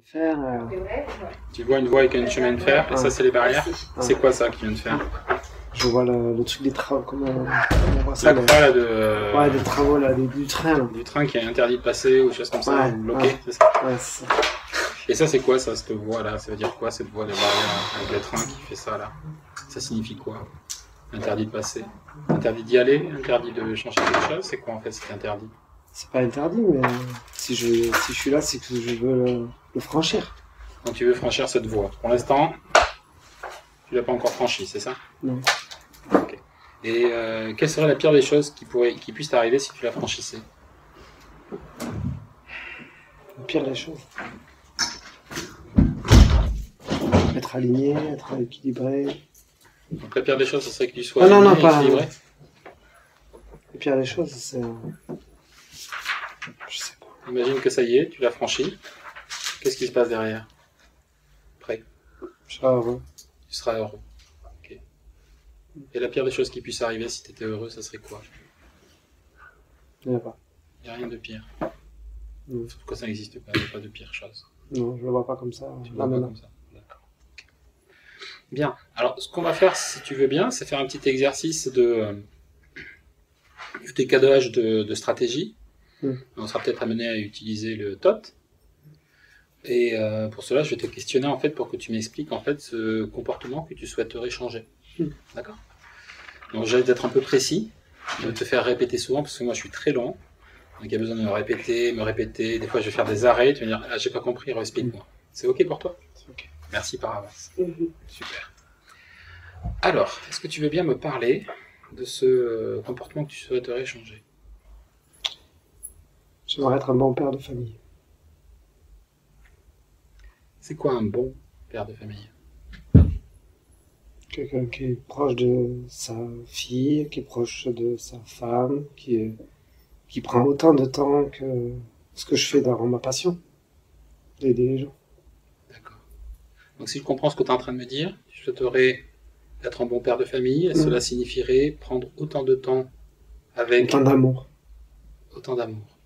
Faire, Tu vois une voie avec un chemin de fer, et ça c'est les barrières. C'est quoi ça qui vient de faire? je vois le truc des travaux, comment on voit ça La croix là de... Ouais, des travaux là, du train là. Du train qui est interdit de passer ou des choses comme ça, Ouais, ou bloqué, ouais. c'est ça? Ouais, c'est ça. Et ça c'est quoi ça, cette voie là? Ça veut dire quoi cette voie des barrières avec le train qui fait ça là? Ça signifie quoi? Interdit de passer? Interdit d'y aller? Interdit de changer quelque chose? C'est quoi en fait c'est interdit? C'est pas interdit, mais si je suis là, c'est que je veux le franchir. Donc tu veux franchir cette voie. Pour l'instant, tu l'as pas encore franchie, c'est ça? Non. Ok. Et quelle serait la pire des choses qui puisse t'arriver si tu la franchissais? Le pire des choses. Être aligné, être équilibré. Donc la pire des choses, ce serait que tu sois non, aligné, pas équilibré. Le pire des choses, c'est... Je sais pas. Imagine que ça y est, tu l'as franchi. Qu'est-ce qui se passe derrière? Prêt? Je serais heureux. Tu seras heureux. Ok. Et la pire des choses qui puisse arriver si tu étais heureux, ça serait quoi? Il n'y en a pas. Il n'y a rien de pire. Non. Pourquoi ça n'existe pas? Il n'y a pas de pire chose. Non, je le vois pas comme ça. Tu ne vois pas comme ça. D'accord. Ok. Bien. Alors, ce qu'on va faire, si tu veux bien, c'est faire un petit exercice de décodage de stratégie. On sera peut-être amené à utiliser le TOT. Et pour cela, je vais te questionner en fait pour que tu m'expliques en fait ce comportement que tu souhaiterais changer. D'accord? Donc, j'ai d'être un peu précis, de te faire répéter souvent parce que moi, je suis très lent. Donc, il y a besoin de me répéter. Des fois, je vais faire des arrêts. Tu vas me dire, ah, j'ai pas compris, explique-moi. C'est OK pour toi? C'est OK. Merci par avance. Super. Alors, est-ce que tu veux bien me parler de ce comportement que tu souhaiterais changer? J'aimerais être un bon père de famille. C'est quoi un bon père de famille? Quelqu'un qui est proche de sa fille, qui est proche de sa femme, qui prend autant de temps que ce que je fais dans ma passion, d'aider les gens. D'accord. Donc si je comprends ce que tu es en train de me dire, tu souhaiterais être un bon père de famille, et cela signifierait prendre autant de temps avec... Autant d'amour. Autant d'amour.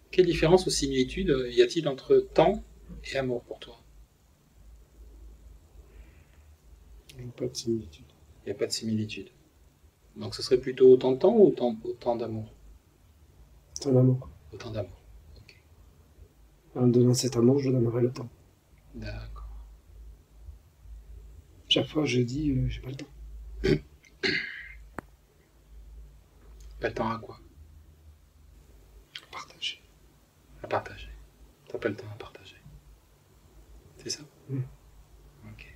Quelle différence ou similitude y a-t-il entre temps et amour pour toi? Il n'y a pas de similitude. Il n'y a pas de similitude. Donc ce serait plutôt autant de temps ou autant d'amour? Autant d'amour. Autant d'amour. Ok. En donnant cet amour, je donnerai le temps. D'accord. Chaque fois, je dis, j'ai pas le temps. Pas le temps à quoi? À partager. À partager. T'as pas le temps à partager. C'est ça? Ok.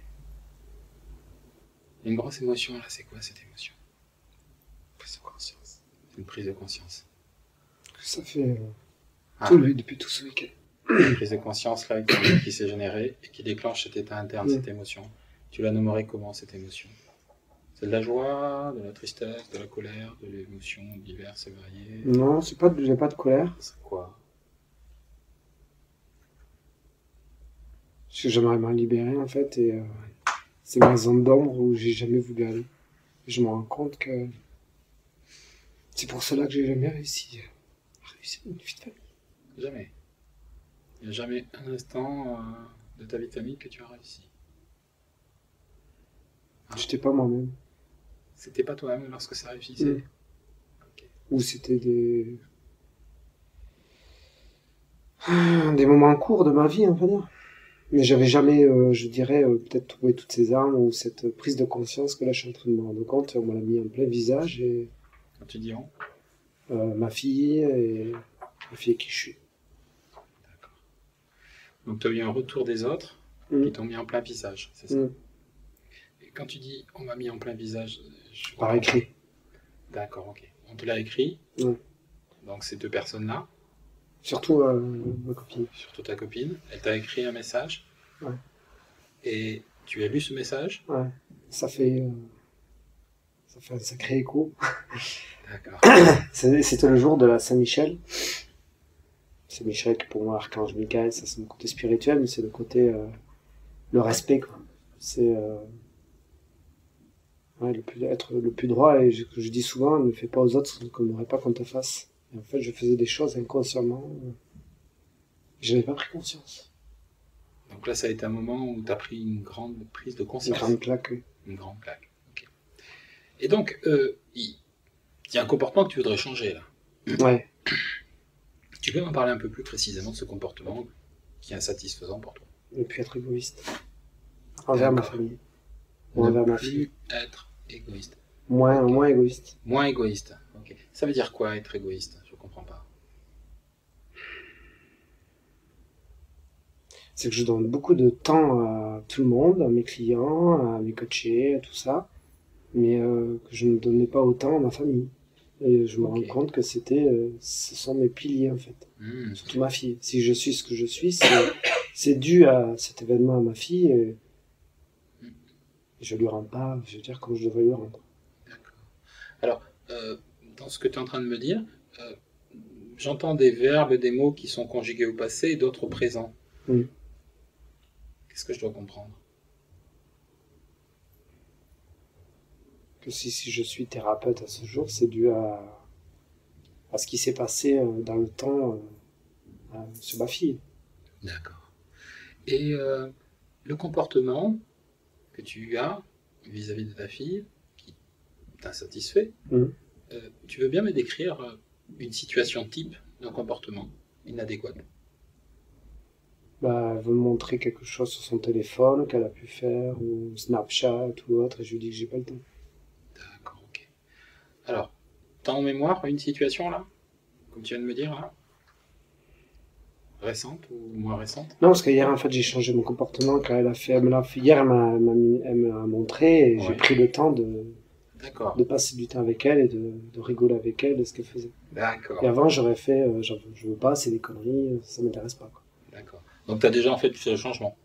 Une grosse émotion là, c'est quoi cette émotion? Prise de conscience. Une prise de conscience. Ça fait depuis tout ce week-end. Une prise de conscience là qui s'est générée et qui déclenche cet état interne, cette émotion. Tu la nommerais comment cette émotion? C'est de la joie, de la tristesse, de la colère, de l'émotion diverses et variées? Non, j'ai pas de colère. C'est quoi? Parce que j'aimerais m'en libérer en fait, et c'est ma zone d'ombre où j'ai jamais voulu aller. Et je me rends compte que c'est pour cela que j'ai jamais réussi à réussir une vie de famille. Jamais. Il n'y a jamais un instant de ta vie de famille que tu as réussi. J'étais pas moi-même. C'était pas toi-même lorsque ça réussissait? Okay. Ou c'était des moments courts de ma vie, on va dire. Mais j'avais jamais, je dirais, peut-être trouvé toutes ces armes ou cette prise de conscience que là je suis en train de me rendre compte. On me l'a mis en plein visage et... Quand tu dis on? Ma fille et la fille avec qui je suis. D'accord. Donc tu as eu un retour des autres qui t'ont mis en plein visage, c'est ça? Et quand tu dis on m'a mis en plein visage... Par écrit. D'accord, ok. On te l'a écrit. Donc ces deux personnes-là. Surtout ma copine. Surtout ta copine. Elle t'a écrit un message. Ouais. Et tu as lu ce message. Ouais. Ça fait un sacré écho. D'accord. C'était le jour de la Saint-Michel. C'est Michel qui pour moi, Archange Michael, ça c'est mon côté spirituel, mais c'est le côté, le respect, quoi. C'est être le plus droit, et je dis souvent, ne fais pas aux autres ce qu'on n'aurait pas qu'on te fasse. Et en fait, je faisais des choses inconsciemment, je n'avais pas pris conscience. Donc là, ça a été un moment où tu as pris une grande prise de conscience. Une grande claque, oui. Une grande claque. Okay. Et donc, il y a un comportement que tu voudrais changer là. Ouais. Tu peux m'en parler un peu plus précisément de ce comportement qui est insatisfaisant pour toi? Ne plus être égoïste. Envers ma famille. Ou Ne envers ma plus fille. être égoïste. Moins égoïste. Moins égoïste. Okay. Ça veut dire quoi être égoïste? Je comprends pas. C'est que je donne beaucoup de temps à tout le monde, à mes clients, à mes coachés, à tout ça, mais que je ne donnais pas autant à ma famille. Et je me rends compte que ce sont mes piliers en fait. Surtout ma fille. Si je suis ce que je suis, c'est dû à cet événement à ma fille. Et je lui rends pas, je veux dire, comme je devrais lui rendre. D'accord. Alors, dans ce que tu es en train de me dire, j'entends des verbes, des mots qui sont conjugués au passé et d'autres au présent. Qu'est-ce que je dois comprendre? Que si je suis thérapeute à ce jour, c'est dû à ce qui s'est passé dans le temps sur ma fille. D'accord. Et le comportement que tu as vis-à-vis de ta fille, qui t'insatisfait, tu veux bien me décrire une situation type d'un comportement inadéquat? Elle veut me montrer quelque chose sur son téléphone qu'elle a pu faire, ou Snapchat ou autre, et je lui dis que j'ai pas le temps. D'accord, ok. Alors, t'as en mémoire une situation là, comme tu viens de me dire là, récente ou moins récente? Non, parce qu'hier en fait j'ai changé mon comportement quand elle me l'a fait. Hier elle m'a montré et j'ai pris le temps de passer du temps avec elle et de rigoler avec elle de ce qu'elle faisait. D'accord. Et avant j'aurais fait, je veux pas, c'est des conneries, ça m'intéresse pas quoi. D'accord. Donc tu as déjà en fait fait le changement.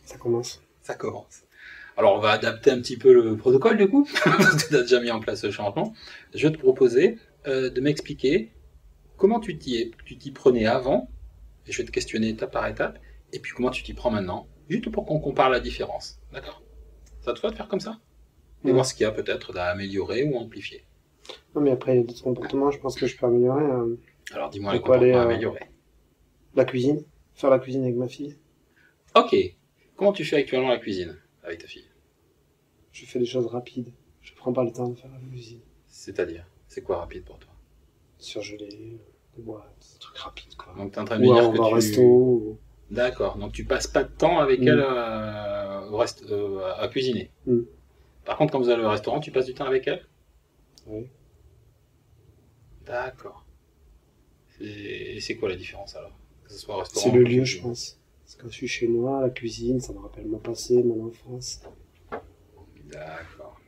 Ça commence. Ça commence. Alors on va adapter un petit peu le protocole du coup, parce que tu as déjà mis en place le changement. Je vais te proposer de m'expliquer comment tu t'y prenais avant, et je vais te questionner étape par étape, et puis comment tu t'y prends maintenant, juste pour qu'on compare la différence. D'accord? Ça te va de faire comme ça? Et voir ce qu'il y a peut-être à améliorer ou amplifier. Non mais après il y a d'autres comportements, je pense que je peux améliorer. Alors dis-moi les comportements à améliorer. La cuisine. Faire la cuisine avec ma fille. Ok. Comment tu fais actuellement la cuisine avec ta fille? Je fais des choses rapides. Je prends pas le temps de faire la cuisine. C'est-à-dire? C'est quoi rapide pour toi? Surgeler, des boîtes, des trucs rapides quoi. Donc t'es en train de me dire que tu... resto. D'accord. Donc tu passes pas de temps avec elle à cuisiner. Par contre, quand vous allez au restaurant, tu passes du temps avec elle? Oui. D'accord. Et c'est quoi la différence alors? Que ce soit au restaurant. C'est le lieu, je pense. Parce que quand je suis chez moi, la cuisine, ça me rappelle mon passé, mon enfance. D'accord.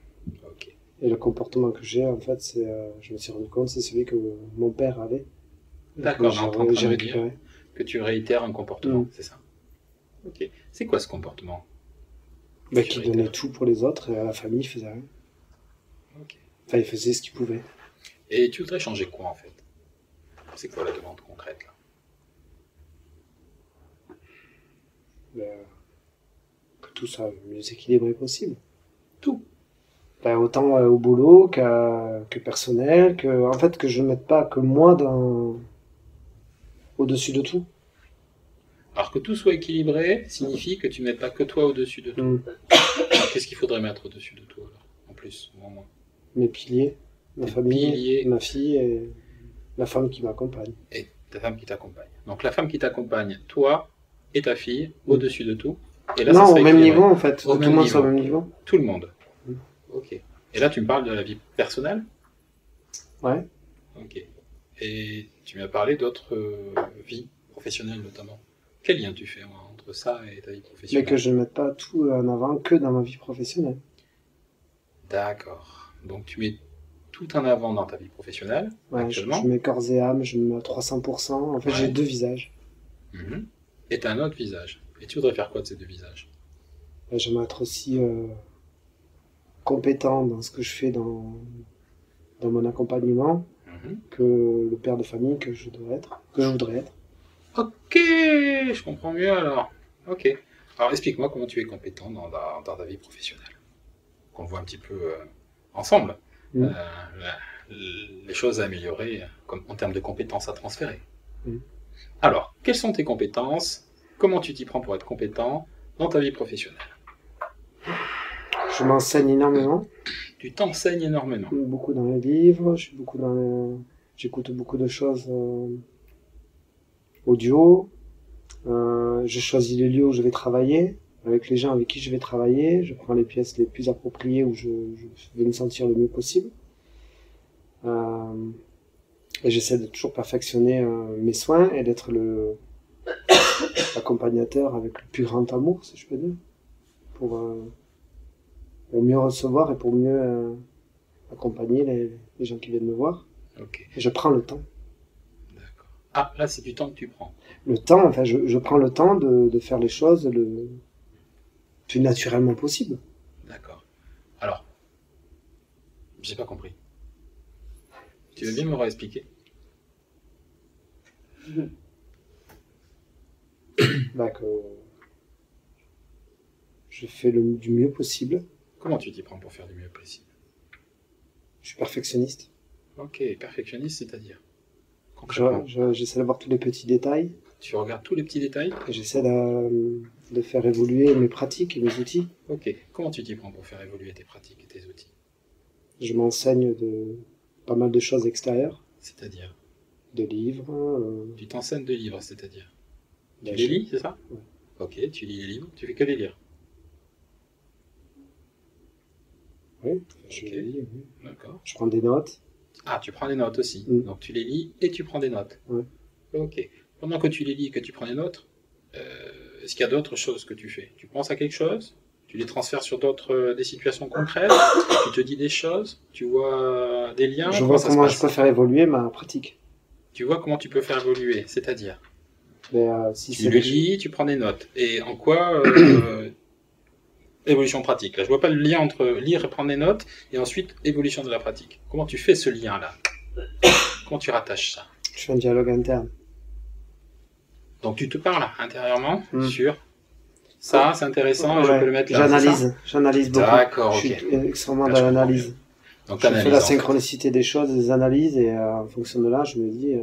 Ok. Et le comportement que j'ai, en fait, c'est, je me suis rendu compte, c'est celui que mon père avait. D'accord, j'ai récupéré. Que tu réitères un comportement, c'est ça? Ok. C'est quoi ce comportement? Qui donnait tout pour les autres et à la famille, il faisait rien. Ok. Enfin, il faisait ce qu'il pouvait. Et tu voudrais changer quoi en fait? C'est quoi la demande concrète là? Que tout soit le mieux équilibré possible. Tout. Autant au boulot que personnel, en fait que je ne mette pas que moi au-dessus de tout. Alors que tout soit équilibré signifie que tu ne mets pas que toi au-dessus de tout. Alors qu'est-ce qu'il faudrait mettre au-dessus de tout alors, en plus, ou en moins? Mes piliers, ma famille, ma fille et la femme qui m'accompagne. Et ta femme qui t'accompagne. Donc la femme qui t'accompagne, toi et ta fille, au-dessus de tout. Et là, non, au même niveau en fait. Tout le monde soit au même niveau. Tout le monde. Ok. Et là, tu me parles de la vie personnelle? Ouais. Ok. Et tu m'as parlé d'autres vies professionnelles notamment. Quel lien tu fais entre ça et ta vie professionnelle? Mais que je ne mette pas tout en avant que dans ma vie professionnelle. D'accord. Donc tu mets tout en avant dans ta vie professionnelle, actuellement. Je mets corps et âme, je me mets à 300%. En fait, j'ai deux visages. Et tu as un autre visage. Et tu voudrais faire quoi de ces deux visages? J'aimerais être aussi compétent dans ce que je fais dans mon accompagnement que le père de famille que je voudrais être. Ok, je comprends mieux alors. Ok. Alors explique-moi comment tu es compétent dans ta vie professionnelle. Qu'on voit un petit peu ensemble les choses à améliorer en termes de compétences à transférer. Alors, quelles sont tes compétences comment tu t'y prends pour être compétent dans ta vie professionnelle? Je m'enseigne énormément. Tu t'enseignes énormément. Beaucoup dans les livres, j'écoute beaucoup de choses audio. Je choisis les lieux où je vais travailler, avec les gens avec qui je vais travailler. Je prends les pièces les plus appropriées où je vais me sentir le mieux possible. Et j'essaie de toujours perfectionner mes soins et d'être l'accompagnateur avec le plus grand amour, si je peux dire, pour mieux recevoir et pour mieux accompagner les gens qui viennent me voir. Ok. Et je prends le temps. D'accord. Ah, là, c'est du temps que tu prends. Le temps, enfin, je prends le temps de faire les choses le plus naturellement possible. D'accord. Alors, j'ai pas compris. Tu veux bien me réexpliquer? Bah, que je fais du mieux possible. Comment tu t'y prends pour faire du mieux possible? Je suis perfectionniste. Ok, perfectionniste, c'est-à-dire? J'essaie d'avoir tous les petits détails. Tu regardes tous les petits détails? Et j'essaie de faire évoluer mes pratiques et mes outils. Ok, comment tu t'y prends pour faire évoluer tes pratiques et tes outils? Je m'enseigne de pas mal de choses extérieures. C'est-à-dire? De livres. Tu t'enseignes de livres, c'est-à-dire? Tu Bah, les lis, c'est ça? Ouais. Ok, tu lis les livres, tu fais que les lire. Oui, je Ok. les lis, oui. D'accord. Je prends des notes. Ah, tu prends des notes aussi. Mm. Donc tu les lis et tu prends des notes. Ouais. Ok. Pendant que tu les lis et que tu prends des notes, est-ce qu'il y a d'autres choses que tu fais? Tu penses à quelque chose? Tu les transfères sur des situations concrètes? Tu te dis des choses? Tu vois des liens? Je vois ça se comment passe? je peux faire évoluer ma pratique. Tu vois comment tu peux faire évoluer, c'est-à-dire? Mais, si Tu c'est le lis, tu prends des notes. Et en quoi évolution pratique? Là, je vois pas le lien entre lire et prendre des notes et ensuite évolution de la pratique. Comment tu fais ce lien-là? Comment tu rattaches ça? Je fais un dialogue interne. Donc tu te parles intérieurement Mm. sur ça, c'est intéressant, et je Ouais, peux le mettre là. c'est ça? j'analyse beaucoup. D'accord, Je ok. suis extrêmement Là, dans je comprends l'analyse. mieux. Donc Je fais t'analyses, la en fait. synchronicité des choses, des analyses, et en fonction de là, je me dis,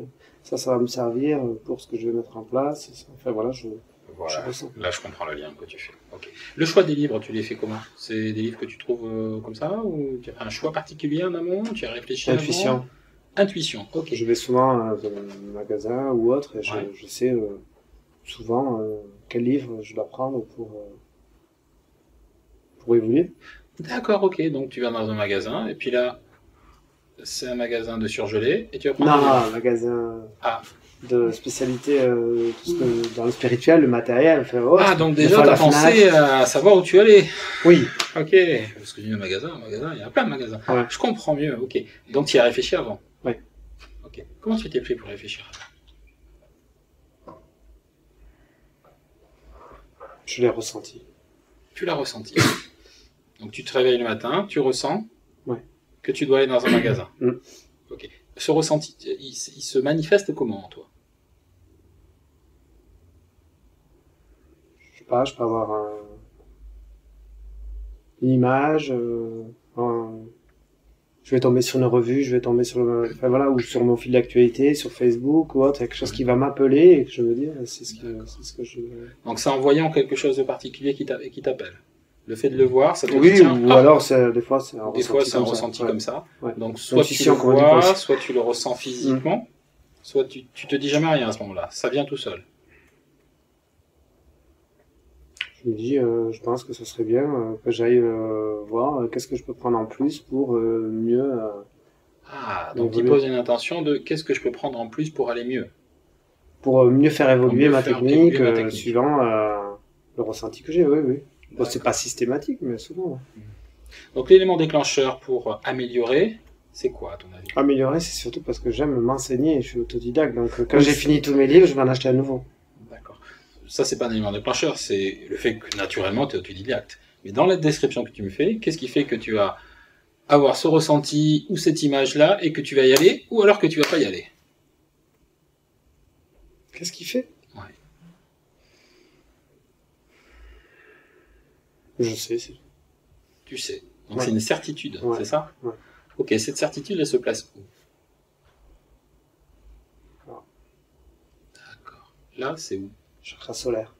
ça va me servir pour ce que je vais mettre en place. Enfin voilà, je Voilà. ressens. Là, je comprends le lien que tu fais. Ok. Le choix des livres, tu les fais comment? C'est des livres que tu trouves comme ça, ou tu as fait un choix particulier en amont? Tu as réfléchi Intuition. avant? Intuition, ok. Je vais souvent dans un magasin ou autre, et Ouais. je sais souvent quel livre je dois prendre pour évoluer. D'accord, ok. Donc tu vas dans un magasin, et puis là, c'est un magasin de surgelés, et tu vas prendre Non, un livre. un magasin Ah. de spécialité tout ce dans le spirituel, le matériel, enfin autre. Ah, donc Des déjà, fois, tu as la Fnac. pensé à savoir où tu allais. Oui, Ok. Parce que du magasin, il y a plein de magasins. ouais. Je comprends mieux, ok. Donc tu y as réfléchi avant. Oui. Ok. Comment tu t'es fait pour réfléchir avant? Je l'ai ressenti. Tu l'as ressenti. Donc tu te réveilles le matin, tu ressens Ouais. que tu dois aller dans un magasin. Mm. Ok. Ce ressenti, il se manifeste comment en toi? Je sais pas, je peux avoir une image, je vais tomber sur une revue, je vais tomber sur enfin voilà, ou sur mon fil d'actualité, sur Facebook ou autre, quelque chose qui va m'appeler et que je veux dire, c'est ce que je... Donc c'est en voyant quelque chose de particulier qui t'appelle. Le fait de le voir, ça te dit Oui, tiens, ou hop. alors des fois c'est un Des fois, c'est un ça. ressenti Ouais. comme ça. Ouais. Donc, soit tu L'intuition, le comme on dit vois, aussi. soit tu le ressens physiquement, soit tu te dis jamais rien à ce moment-là. Ça vient tout seul. Je me dis, je pense que ce serait bien que j'aille voir qu'est-ce que je peux prendre en plus pour mieux... Ah, donc tu évoluer. poses une intention de qu'est-ce que je peux prendre en plus pour aller mieux. Pour mieux faire évoluer mieux ma faire technique, évoluer ma technique. suivant le ressenti que j'ai, oui, oui. Bon, c'est D'accord. pas systématique, mais souvent. Donc l'élément déclencheur pour améliorer, c'est quoi à ton avis? Améliorer, c'est surtout parce que j'aime m'enseigner et je suis autodidacte. Donc quand Oui, j'ai fini tous mes livres, je vais en acheter à nouveau. D'accord. Ça, c'est pas un élément déclencheur, c'est le fait que naturellement tu es autodidacte. Mais dans la description que tu me fais, qu'est-ce qui fait que tu vas avoir ce ressenti ou cette image-là et que tu vas y aller, ou alors que tu vas pas y aller? Qu'est-ce qu'il fait? Ouais. Je sais. Tu sais. Donc Ouais. c'est une certitude, Ouais. c'est ça? Ouais. Ok, cette certitude, elle se place où? Alors. D'accord. Là, c'est où? Chakra solaire.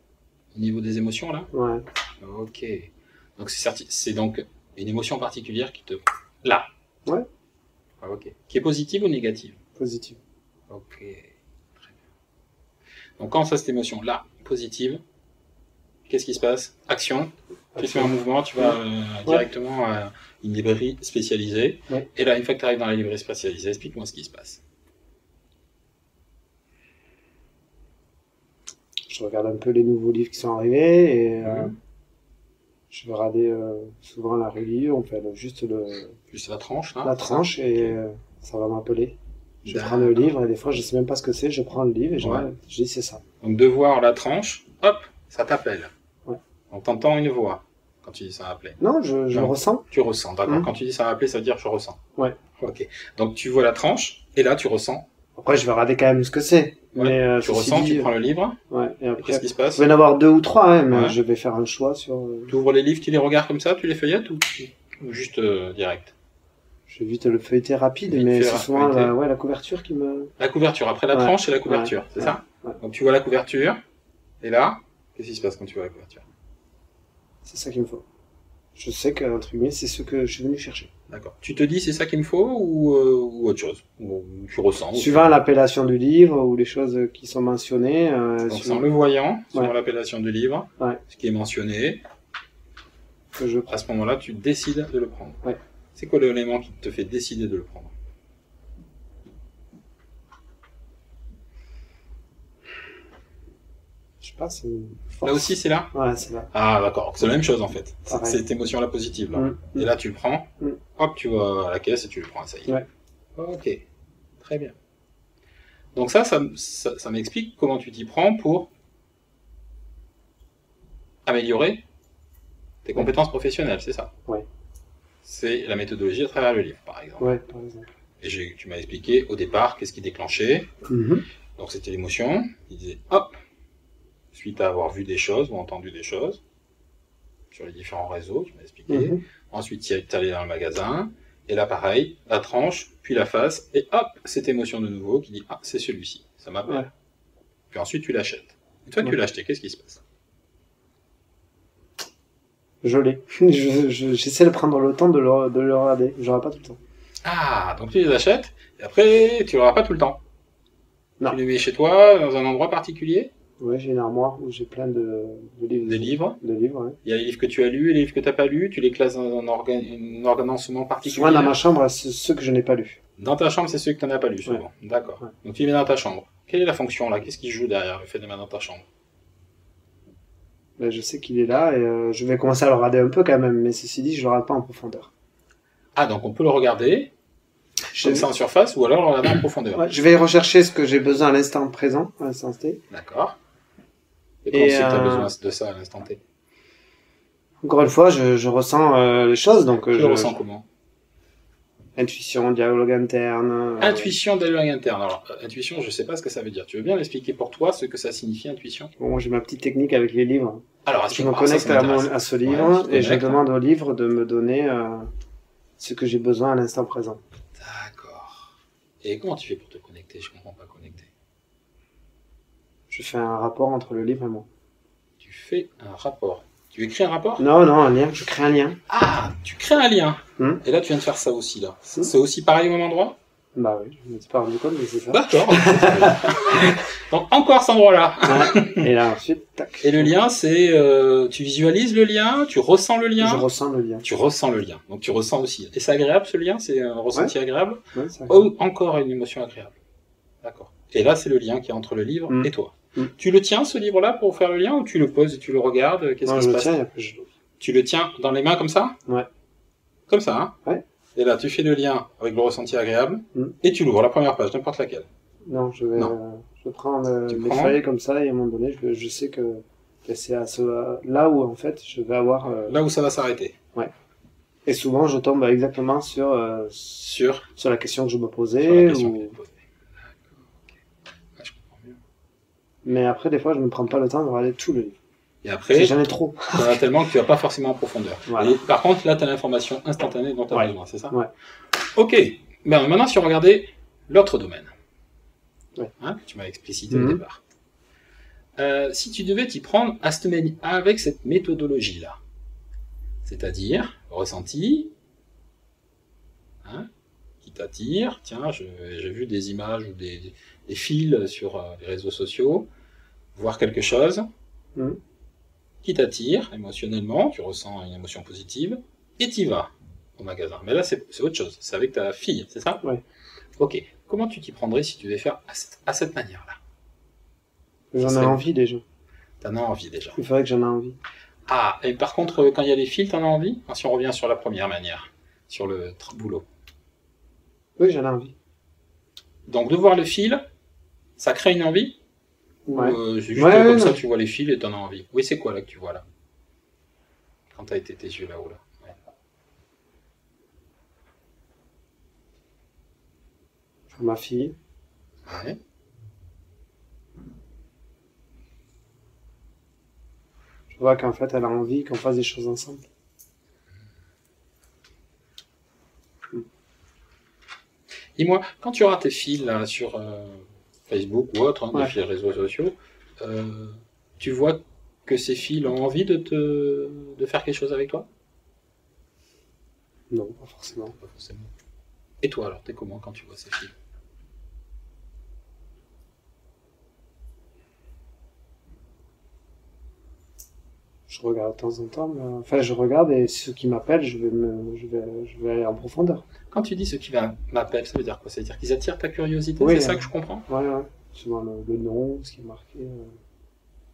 Au niveau des émotions, là? Ouais. Ok. Donc c'est donc une émotion particulière qui te... Là. Ouais. Ah, ok. Qui est positive ou négative? Positif. Ok. Très bien. Donc quand ça, cette émotion-là, positive, qu'est-ce qui se passe? Action. Tu fais un mouvement, tu vas directement à une librairie spécialisée. Ouais. Et là, une fois que tu arrives dans la librairie spécialisée, explique-moi ce qui se passe. Je regarde un peu les nouveaux livres qui sont arrivés et je vais regarder souvent la revue, on fait juste Juste la tranche, là. la tranche et ça va m'appeler. Je prends le livre et des fois je sais même pas ce que c'est, je prends le livre et je dis c'est ça. Donc de voir la tranche, hop, ça t'appelle. Ouais. Donc t'entends une voix quand tu dis ça m'appelle. Non, je le ressens. Tu ressens, d'accord. Quand tu dis ça m'appelle, ça veut dire je ressens. Ouais. Ok. Donc tu vois la tranche et là tu ressens. Après je vais regarder quand même ce que c'est. Ouais. Mais tu ressens, tu prends le livre. Ouais. Et après, qu'est-ce qui se passe? il va y en avoir 2 ou 3, hein, mais je vais faire un choix sur. Tu ouvres les livres, tu les regardes comme ça, tu les feuillettes ou juste direct? Je vais vite le feuilleter rapide, mais c'est souvent la couverture qui me... La couverture, après la tranche, c'est la couverture, c'est ça? Donc tu vois la couverture, et là, qu'est-ce qui se passe quand tu vois la couverture? C'est ça qu'il me faut. Je sais qu'entre guillemets, c'est ce que je suis venu chercher. D'accord. Tu te dis c'est ça qu'il me faut ou autre chose? Ou tu ressens? Suivant l'appellation du livre ou les choses qui sont mentionnées. Donc c'est en le voyant, suivant l'appellation du livre, ce qui est mentionné, à ce moment-là, tu décides de le prendre. Ouais. C'est quoi l'élément qui te fait décider de le prendre? Je sais pas, c'est une force. Là aussi, c'est là? Ouais, c'est là. Ah, d'accord. C'est la même chose, en fait. C'est cette émotion-là positive, là. Et là, tu le prends, hop, tu vas à la caisse et tu le prends, ça y est. Ouais. Ok. Très bien. Donc ça m'explique comment tu t'y prends pour améliorer tes compétences professionnelles, c'est ça? Ouais. C'est la méthodologie à travers le livre, par exemple. Ouais, par exemple. Et tu m'as expliqué au départ qu'est-ce qui déclenchait. Donc c'était l'émotion. Il disait hop, suite à avoir vu des choses ou entendu des choses sur les différents réseaux, tu m'as expliqué. Ensuite, tu es allé dans le magasin. Et là, pareil, la tranche, puis la face, et hop, cette émotion de nouveau qui dit ah, c'est celui-ci, ça m'appelle. Ouais. Puis ensuite, tu l'achètes. Une fois que tu l'as acheté, qu'est-ce qui se passe? Je l'ai. J'essaie de prendre le temps de le regarder. Je l'aurai pas tout le temps. Ah, donc tu les achètes, et après, tu l'auras pas tout le temps. Non. Tu les mets chez toi, dans un endroit particulier? Ouais, j'ai une armoire où j'ai plein de livres. Des livres? De livres, ouais. Il y a les livres que tu as lus et les livres que tu n'as pas lus, tu les classes dans un ordonnancement particulier? Souvent dans ma chambre, c'est ceux que je n'ai pas lus. Dans ta chambre, c'est ceux que tu n'as pas lus, souvent. Ouais. D'accord. Ouais. Donc tu les mets dans ta chambre. Quelle est la fonction là? Qu'est-ce qui joue derrière le fait de les mettre dans ta chambre? Ben, je sais qu'il est là et je vais commencer à le regarder un peu quand même, mais ceci dit, je le regarde pas en profondeur. Ah, donc on peut le regarder comme ça en surface ou alors le regarder en profondeur? Ouais, je vais rechercher ce que j'ai besoin à l'instant présent, à l'instant T. D'accord. Et comment c'est que tu as besoin de ça à l'instant T? Encore une fois, je ressens les choses, donc... Tu le ressens comment? Intuition, dialogue interne... Intuition, dialogue interne. Alors, intuition, je sais pas ce que ça veut dire. Tu veux bien m'expliquer pour toi ce que ça signifie, intuition? Bon, moi j'ai ma petite technique avec les livres. Alors, je me connecte à ce livre et je demande au livre de me donner ce que j'ai besoin à l'instant présent. D'accord. Et comment tu fais pour te connecter? Je comprends pas connecter. Je fais un rapport entre le livre et moi. Tu fais un rapport. Tu écris un rapport? Non, un lien. Je crée un lien. Ah, tu crées un lien. Et là, tu viens de faire ça aussi, là. C'est aussi pareil au même endroit? Bah oui, je ne me suis pas rendu compte, mais c'est ça. D'accord. Donc, encore cet endroit-là. Et là, ensuite, tac. Et le lien, c'est... tu visualises le lien? Tu ressens le lien? Je ressens le lien. Tu ressens le lien. Donc, tu ressens aussi. Et c'est agréable, ce lien? C'est un ressenti agréable? Ouais, c'est agréable. Encore une émotion agréable. D'accord. Et là, c'est le lien qui est entre le livre et toi. Tu le tiens, ce livre-là, pour faire le lien, ou tu le poses et tu le regardes? Qu'est-ce qui se passe? Tu le tiens dans les mains comme ça? Ouais. Comme ça, hein? Ouais. Et là, tu fais le lien avec le ressenti agréable, et tu l'ouvres, la première page, n'importe laquelle. Non, je prends les feuilles comme ça, et à un moment donné, je sais que c'est là où, en fait, je vais avoir... Là où ça va s'arrêter. Ouais. Et souvent, je tombe exactement sur la question que je me posais. Mais après, des fois, je ne me prends pas le temps de regarder tout le livre. Et après, j'en ai trop. Tu en as tellement que tu vas pas forcément en profondeur. Voilà. Et par contre, là, tu as l'information instantanée dont tu as besoin, c'est ça? Ouais. Ok. Ben, maintenant, si on regardait l'autre domaine, que tu m'as explicité au départ. Si tu devais t'y prendre avec cette méthodologie-là, c'est-à-dire ressenti, hein, qui t'attire, tiens, j'ai vu des images ou des fils sur les réseaux sociaux, voir quelque chose qui t'attire émotionnellement, tu ressens une émotion positive, et t'y vas au magasin. Mais là, c'est autre chose, c'est avec ta fille, c'est ça? Oui. Ok, comment tu t'y prendrais si tu devais faire à cette manière-là? J'en ai envie déjà. T'en as envie déjà. Il faudrait que j'en ai envie. Ah, et par contre, quand il y a les fils, t'en as envie? Si on revient sur la première manière, sur le boulot. Oui, j'en ai envie. Donc, de voir les fils, ça crée une envie? Ouais. Ou c'est juste comme ça, tu vois les fils et t'en as envie? Oui, c'est quoi là que tu vois là? Quand t'as été tes yeux là-haut là? Ouais. Pour ma fille. Ouais. Je vois qu'en fait, elle a envie qu'on fasse des choses ensemble. Dis-moi, quand tu auras tes fils là, sur Facebook ou autre, des fils réseaux sociaux, tu vois que ces fils ont envie de faire quelque chose avec toi? Non, pas forcément. Pas forcément. Et toi alors, t'es comment quand tu vois ces fils? Je regarde de temps en temps, mais enfin je regarde et ceux qui m'appellent, je vais aller en profondeur. Quand tu dis ceux qui m'appellent, ça veut dire quoi? Ça veut dire qu'ils attirent ta curiosité, oui, c'est ça que je comprends? Ouais. Souvent le nom, ce qui est marqué.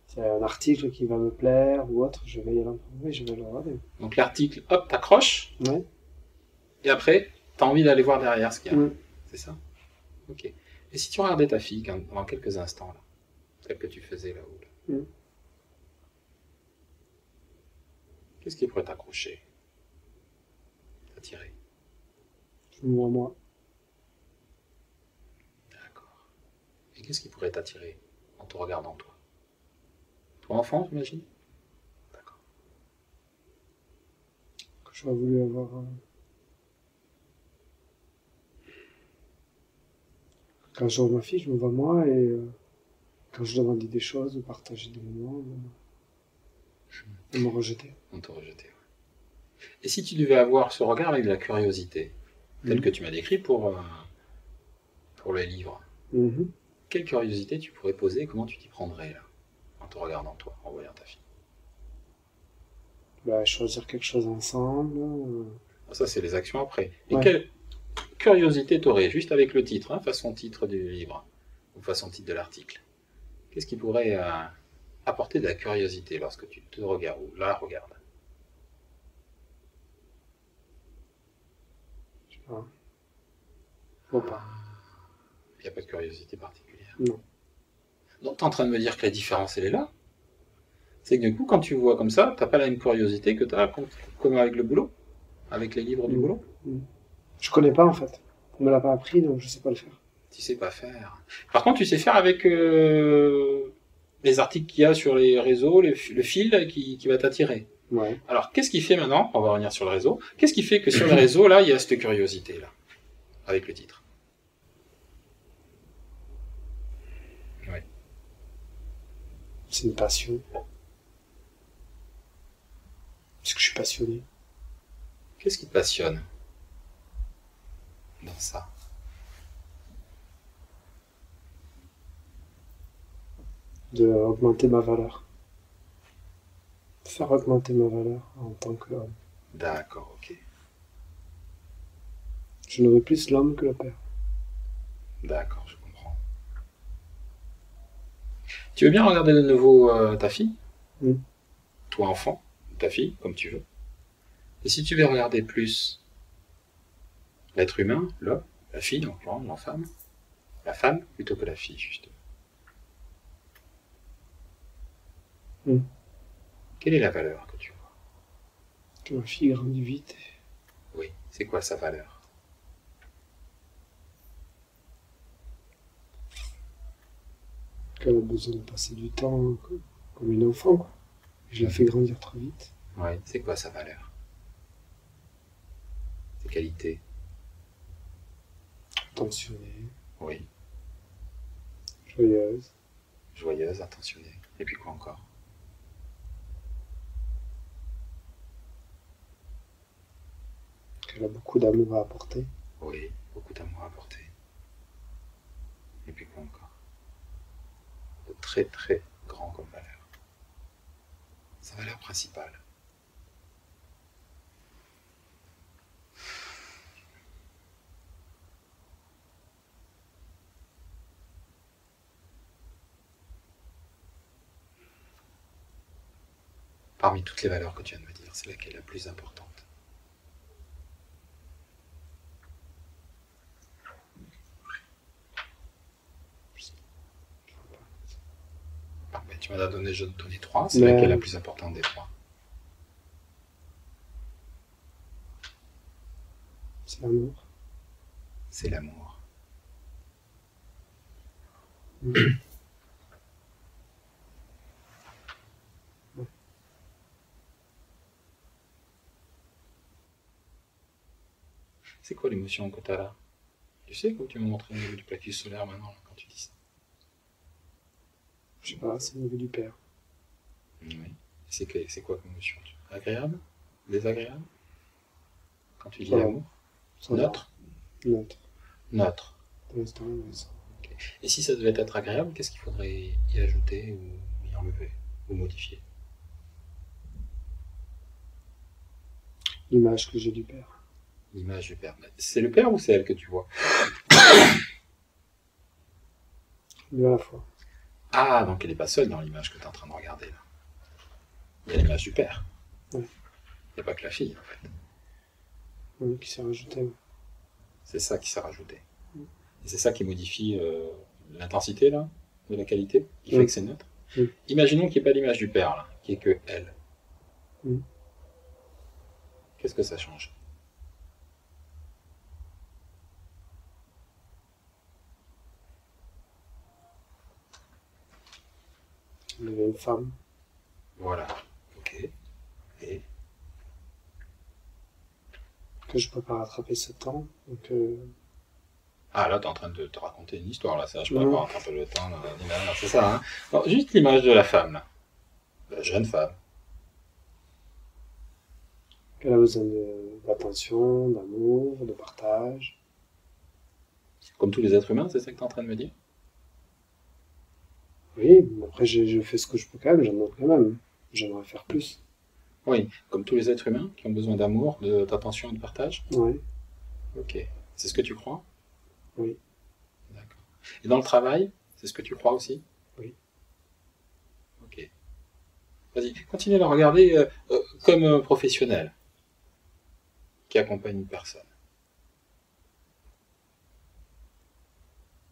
S'il y a un article qui va me plaire ou autre, je vais y aller en profondeur, je vais le regarder. Donc l'article, hop, t'accroches. Ouais. Et après, t'as envie d'aller voir derrière ce qu'il y a. Mm. C'est ça? Ok. Et si tu regardais ta fille pendant quelques instants, là, celle que tu faisais là-haut, là, qu'est-ce qui pourrait t'accrocher? T'attirer? Je me vois moi. D'accord. Et qu'est-ce qui pourrait t'attirer en te regardant, toi? Toi, enfant, j'imagine? D'accord. Quand j'aurais voulu avoir... Quand je vois ma fille, je me vois moi et quand je demandais des choses ou partager des moments, on me rejetait. On te rejetait, ouais. Et si tu devais avoir ce regard avec de la curiosité, tel que tu m'as décrit pour le livre, quelle curiosité tu pourrais poser et comment tu t'y prendrais là, en te regardant toi, en voyant ta fille? Bah, choisir quelque chose ensemble. Ça, c'est les actions après. Et quelle curiosité t'aurais, juste avec le titre, façon titre du livre, ou façon titre de l'article? Qu'est-ce qui pourrait apporter de la curiosité lorsque tu te regardes ou la regardes? Je sais pas. Faut pas. Il n'y a pas de curiosité particulière. Non. Donc, tu es en train de me dire que la différence, elle est là? C'est que du coup, quand tu vois comme ça, tu n'as pas la même curiosité que tu as comme avec le boulot, avec les livres du boulot? Je connais pas en fait. On me l'a pas appris, donc je sais pas le faire. Tu sais pas faire. Par contre, tu sais faire avec les articles qu'il y a sur les réseaux, le fil qui va t'attirer. Ouais. Alors, qu'est-ce qui fait maintenant, on va revenir sur le réseau, qu'est-ce qui fait que sur les réseaux, là, il y a cette curiosité-là, avec le titre? Oui. C'est une passion. Parce que je suis passionné. Qu'est-ce qui te passionne dans ça? De augmenter ma valeur. Faire augmenter ma valeur en tant qu'homme. D'accord, ok. Je n'aurai plus l'homme que le père. D'accord, je comprends. Tu veux bien regarder de nouveau ta fille? Toi enfant, ta fille, comme tu veux. Et si tu veux regarder plus l'être humain, l'homme, la fille, donc la femme plutôt que la fille, justement. Quelle est la valeur que tu vois? Que ma fille grandit vite. Oui, c'est quoi sa valeur? Qu'elle a besoin de passer du temps comme une enfant, quoi. Je la fais grandir trop vite. Oui, c'est quoi sa valeur? Ses qualités? Attentionnée. Oui. Joyeuse. Joyeuse, attentionnée. Et puis quoi encore? Qu'elle a beaucoup d'amour à apporter. Oui, beaucoup d'amour à apporter. Et puis quoi encore? De très très grand comme valeur. Sa valeur principale. Parmi toutes les valeurs que tu viens de me dire, c'est laquelle la plus importante? Parfait, tu m'en as donné 3, c'est laquelle la plus importante des 3? C'est l'amour. C'est l'amour. C'est quoi l'émotion que tu as là? Tu sais, comme tu m'as montré au niveau du plexus solaire maintenant, là, quand tu dis ça. Je sais pas, c'est au niveau du père. Oui. C'est quoi comme émotion? Agréable? Désagréable? Quand tu dis l'amour? Neutre? Neutre. Neutre. Pour l'instant, oui. Okay. Et si ça devait être agréable, qu'est-ce qu'il faudrait y ajouter ou y enlever ou modifier? L'image que j'ai du père. L'image du père. C'est le père ou c'est elle que tu vois? Deux à la fois. Ah, donc elle n'est pas seule dans l'image que tu es en train de regarder là. Il y a l'image du père. Oui. Il n'y a pas que la fille en fait. Oui, qui s'est rajouté. C'est ça qui s'est rajouté. Et c'est ça qui modifie l'intensité là, de la qualité, qui fait que c'est neutre. Imaginons qu'il n'y ait pas l'image du père là, qui est que elle. Qu'est-ce que ça change? Il y avait une femme. Voilà. Ok. Et que je peux pas rattraper ce temps. Donc, Ah là, tu es en train de te raconter une histoire là, ça. Je peux pas rattraper le temps là, c'est ça. Hein. Alors, juste l'image de la femme là, la jeune femme. Elle a besoin d'attention, d'amour, de partage. Comme tous les êtres humains, c'est ça que tu es en train de me dire? Oui, après je fais ce que je peux quand même, j'en ai quand même. J'aimerais faire plus. Oui, comme tous les êtres humains qui ont besoin d'amour, d'attention et de partage? Oui. Ok. C'est ce que tu crois? Oui. D'accord. Et dans le travail, c'est ce que tu crois aussi? Oui. Ok. Vas-y, continue à le regarder comme professionnel qui accompagne une personne.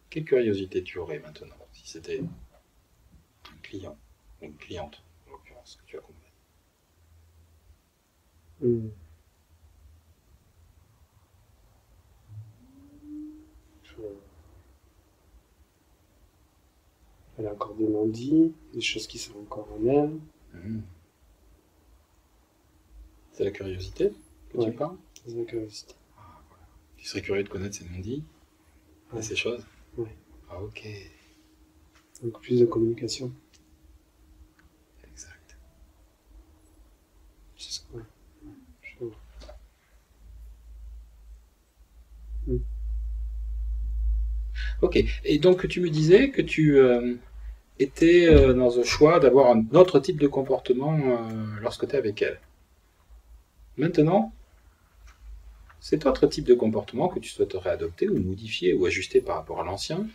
Quelle curiosité tu aurais maintenant si c'était un client ou une cliente, en l'occurrence, que tu accompagnes? Elle a encore des non-dits, des choses qui sont encore en elle. C'est la curiosité que tu parles? C'est la curiosité. Ah, voilà. Tu serais curieux de connaître ces non-dits et ces choses? Oui. Ah, ok. Donc plus de communication. Exact. C'est ce que... Ok. Et donc tu me disais que tu étais dans un choix d'avoir un autre type de comportement lorsque tu es avec elle. Maintenant, cet autre type de comportement que tu souhaiterais adopter ou modifier ou ajuster par rapport à l'ancien,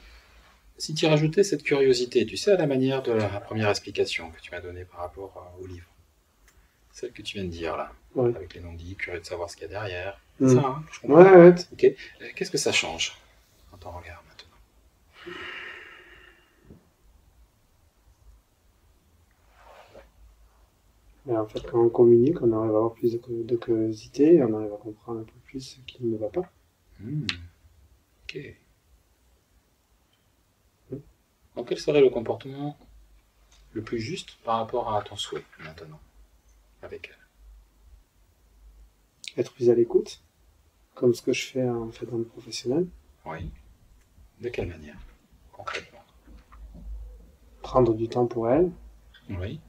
si tu rajoutais cette curiosité, tu sais, à la manière de la première explication que tu m'as donnée par rapport au livre, celle que tu viens de dire là, avec les non-dits, curieux de savoir ce qu'il y a derrière, c'est ça, hein, je comprends. Ouais. Ok. Qu'est-ce que ça change dans ton regard maintenant? Mais en fait, quand on communique, on arrive à avoir plus de curiosité et on arrive à comprendre un peu plus ce qui ne va pas. Ok. Donc, quel serait le comportement le plus juste par rapport à ton souhait maintenant avec elle? Être plus à l'écoute, comme ce que je fais en fait dans le professionnel. Oui. De quelle manière, concrètement? Prendre du temps pour elle, Oui.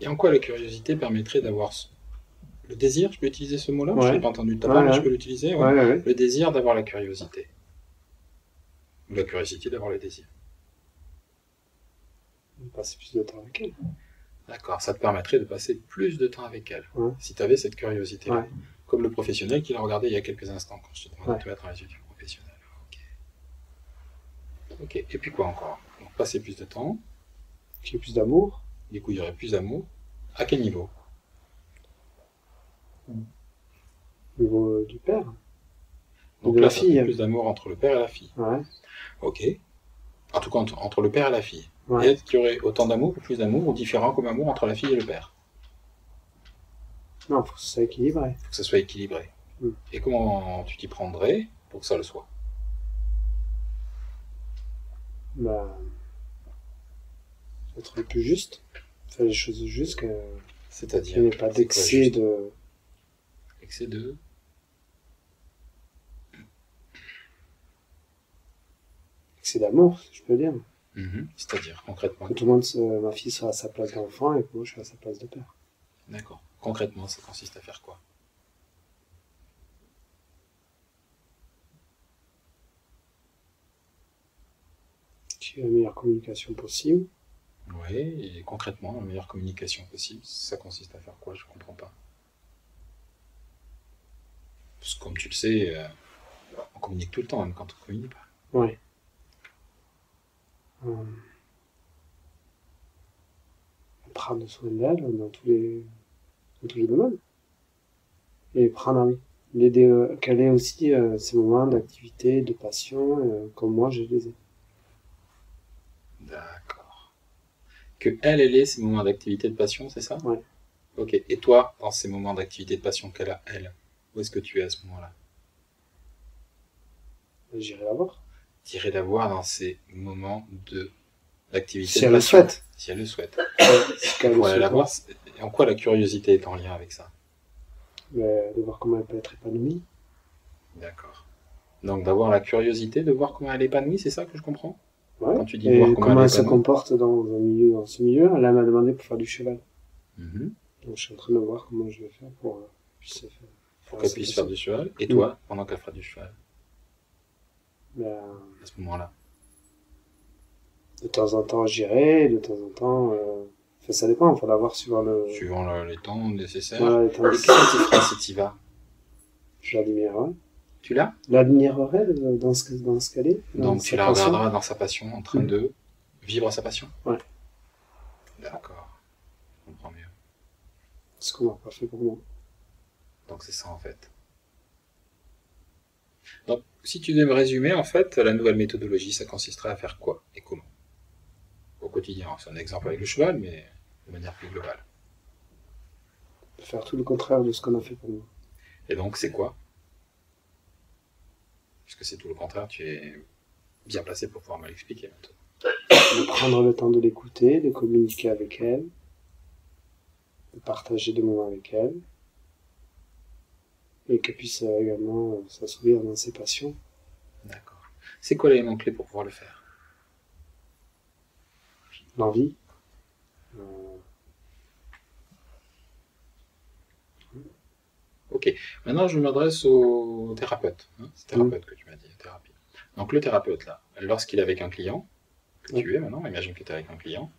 Et en quoi la curiosité permettrait d'avoir le désir, je peux utiliser ce mot-là? Je Ouais. n'ai pas entendu de ta part, mais je peux l'utiliser. Ouais. Ouais. Le désir d'avoir la curiosité. Ou la curiosité d'avoir le désir. Passer plus de temps avec elle. D'accord, ça te permettrait de passer plus de temps avec elle, Ouais. si tu avais cette curiosité-là. Ouais. Comme le professionnel qui l'a regardé il y a quelques instants, quand je te demandais Ouais. de te mettre dans les yeux du professionnel. Ok. Et puis quoi encore? Donc passer plus de temps. J'ai plus d'amour. Du coup, il y aurait plus d'amour. À quel niveau? Au niveau du père. Donc de là, la ça fille. fait plus d'amour entre le père et la fille. Ouais. Ok. En tout cas, entre le père et la fille. Ouais. Et est-ce qu'il y aurait autant d'amour ou plus d'amour, ou différent comme amour entre la fille et le père? Non, il faut que ce soit équilibré. Il faut que ça soit équilibré. Et comment tu t'y prendrais pour que ça le soit? Bah, être le plus juste. Faire les choses justes, C'est-à-dire qu'il n'y ait pas d'excès de... Excès de... Excès d'amour, je peux dire. C'est-à-dire, concrètement. Que tout le monde, ma fille soit à sa place d'enfant et que moi je suis à sa place de père. D'accord. Concrètement, ça consiste à faire quoi? J'ai la meilleure communication possible. Oui, et concrètement, la meilleure communication possible, ça consiste à faire quoi? Je comprends pas. Parce que comme tu le sais, on communique tout le temps, même quand on ne communique pas. Ouais. Prendre soin d'elle dans tous les domaines. Et l'aider, qu'elle ait aussi ses moments d'activité, de passion, comme moi je les ai. D'accord. Que elle ait ses moments d'activité de passion, c'est ça? Ouais. Ok. Et toi, dans ces moments d'activité de passion qu'elle a, elle, où est-ce que tu es à ce moment-là? J'irai la voir. Tu irais la voir dans ces moments d'activité Si de elle passion. le souhaite. Si elle le souhaite. Si elle Pour le aller la souhaite. voir, en quoi la curiosité est en lien avec ça? De voir comment elle peut être épanouie. D'accord. Donc d'avoir la curiosité de voir comment elle est épanouie, c'est ça que je comprends? Ouais. Quand tu dis et voir comment elle se épanouie. comporte dans ce milieu. Elle m'a demandé pour faire du cheval. Mhm. Donc je suis en train de voir comment je vais faire pour qu'elle puisse faire du cheval. Et toi, pendant qu'elle fera du cheval? À ce moment-là. De temps en temps, j'irai. De temps en temps... ça dépend, il faut la voir suivant les temps nécessaires. Voilà, les temps nécessaires. Et qu'est-ce que tu feras si tu y vas? Je l'admirerai. Tu l'as? L'admirerai dans ce qu'elle est. Donc tu la regarderas dans sa passion, en train de vivre sa passion? Ouais. D'accord. Je comprends mieux. Ce qu'on n'a pas fait pour moi. Donc c'est ça en fait. Donc si tu devais me résumer, en fait, la nouvelle méthodologie, ça consisterait à faire quoi et comment? Au quotidien. C'est un exemple avec le cheval, mais de manière plus globale. Faire tout le contraire de ce qu'on a fait pour moi. Et donc c'est quoi? Puisque c'est tout le contraire, tu es bien placé pour pouvoir me l'expliquer maintenant. De prendre le temps de l'écouter, de communiquer avec elle, de partager des moments avec elle, et qu'elle puisse également s'assouvir dans ses passions. D'accord. C'est quoi l'élément clé pour pouvoir le faire? L'envie. Ok. Maintenant, je m'adresse au thérapeute. C'est thérapeute que tu m'as dit, thérapie. Donc le thérapeute, là, lorsqu'il est avec un client, que tu es maintenant, imagine que tu es avec un client,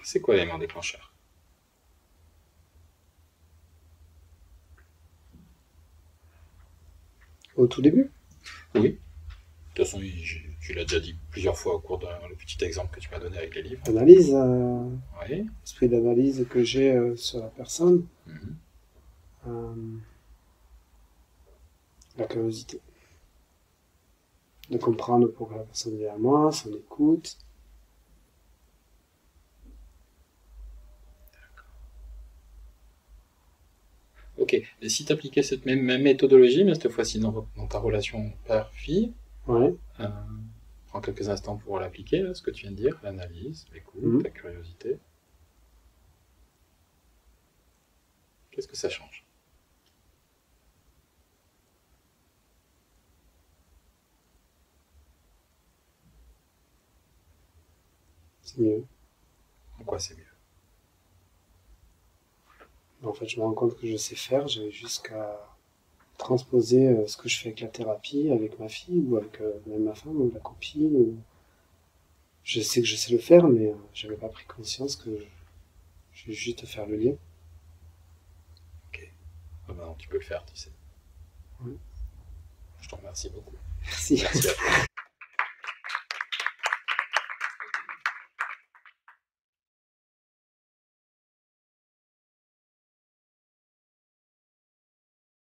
c'est quoi l'élément déclencheur? Au tout début? Oui. De toute façon, tu l'as déjà dit plusieurs fois au cours d'un petit exemple que tu m'as donné avec les livres. Analyse. Oui. Esprit d'analyse que j'ai sur la personne. La curiosité. De comprendre pourquoi la personne vient à moi, son écoute. Ok, et si tu appliquais cette même méthodologie, mais cette fois-ci dans ta relation père-fille, prends quelques instants pour l'appliquer, ce que tu viens de dire, l'analyse, l'écoute, la curiosité. Qu'est-ce que ça change? C'est mieux. Pourquoi c'est mieux? En fait, je me rends compte que je sais faire, j'avais juste qu'à transposer ce que je fais avec la thérapie, avec ma fille, ou avec même ma femme, ou la copine. Je sais que je sais le faire, mais j'avais pas pris conscience que je vais juste faire le lien. Ok. Ah ben, tu peux le faire, tu sais. Oui. Je te remercie beaucoup. Merci. Merci à toi.